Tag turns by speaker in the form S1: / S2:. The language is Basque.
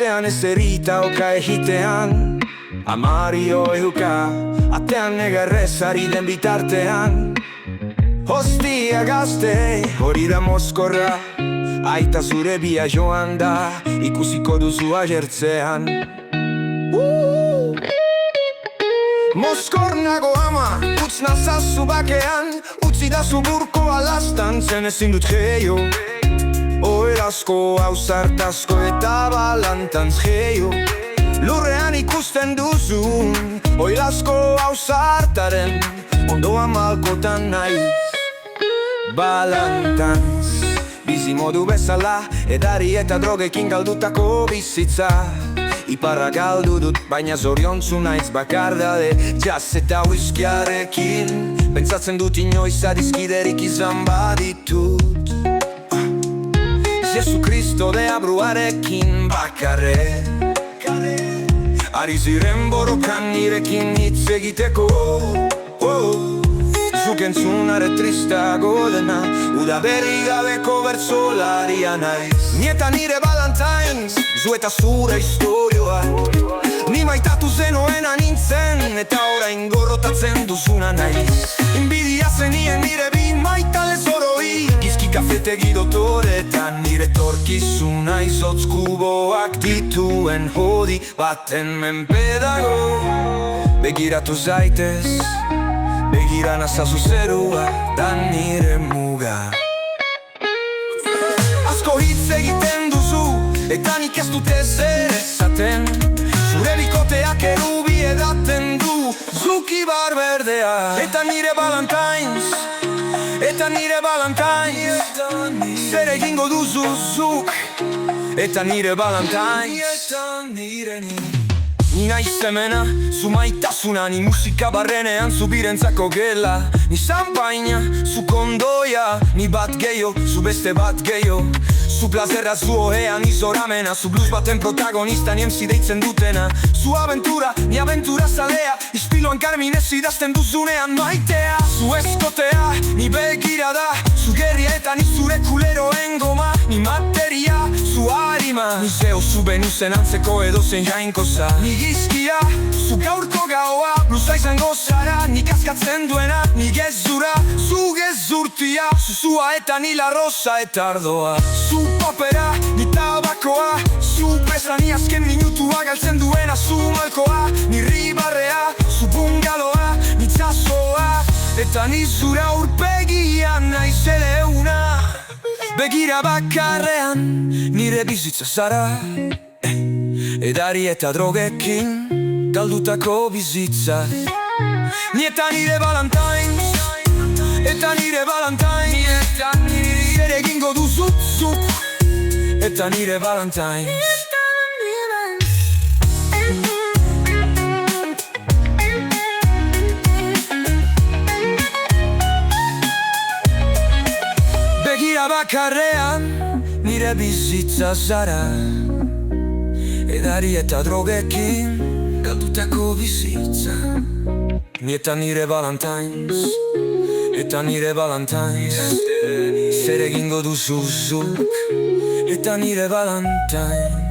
S1: Goizean ezerita oka egitean, Amario euka, atean negarrezari den bitartean. Hostia gazte, hori da mozkorra, aita zure bia joan da, ikusiko duzu agertzean. Mozkor nago ama, utz nazazu bakean, utzi da zuburkoa lastantzen ezin dut geio. Oerazko, ausartazko eta balantantz geio. Lurrean ikusten duzun, oirazko ausartaren, ondoan malkotan nahi. Balantantz, bizi modu bezala, edari eta drogekin galdutako bizitza. Iparra galdu dut, baina zoriontzu naiz bakardade, jazz eta whiskiarekin. Pentsatzen dut inoiz adizkiderik izan baditut. Jesu Kristo deabruarekin bakarre. Ari ziren borrokan nirekin hitz egiteko. Zuk entzunare tristago dena, uda berri gabeko bertzolaria naiz. Ni eta nire Valentines, zu eta zure historioa. Ni maitatu zenoena nintzen, eta orain gorrotatzen duzuna naiz. Inbidia zenien nire bi maitale zoroi, gizki kafetegi dotoretan nire torkizuna izotz kuboak dituen hodi baten menpedago. Begiratu zaitez, begira nazazu zerua, da nire muga. Asko hitz egiten duzu, eta nik ez dut ezer esaten. Zure bikoteak erubi edaten du, zuk ibar berdea. Eta nire Valentines, eta nire Valentines, zer egingo duzu zuk. Eta nire Valentines, ni naiz hemena, zu maitasuna, ni musika barrenean zu birentzako gela. Ni champaina, zu kondoia, ni bat gehiago, zu beste bat gehiago. Zu plazerra, zu ohea, ni zoramena, zu blues baten protagonista, ni MC deitzen dutena. Zu aventura, ni aventura zalea, ispiloan karminez idazten duzunean maitea. Zu eskotea, ni begirada, zu gerria eta ni zure kuleroen goma. Ni materia, zu harima, ni zeo zu benuzen antzeko edozen jainkoza. Ni gizkia, zu gaurko gaua, blusa izango zara, nik askatzen duena. Ni gezura, zu gezurtia, zuzua eta ni la rosa eta ardoa. Zu popera, ni tabakoa, zu pesa, ni azken minutua galtzen duena. Zu malkoa, ni ribarrea, zu bungaloa, ni txasoa, eta ni zura urpegian naiz eleuna. Begira bakarrean, nire bizitza zara, edari eta drogekin galdutako bizitza. Ni eta nire Valentines, eta nire Valentines, zer egingo duzut zuk. Eta nire Valentines. Begira bakarrean, nire bizitza zara, edari eta drogekin galdutako bizitza. Ni eta nire Valentines, eta nire Valentines, zer egingo duzu zuk. Eta nire Valentines.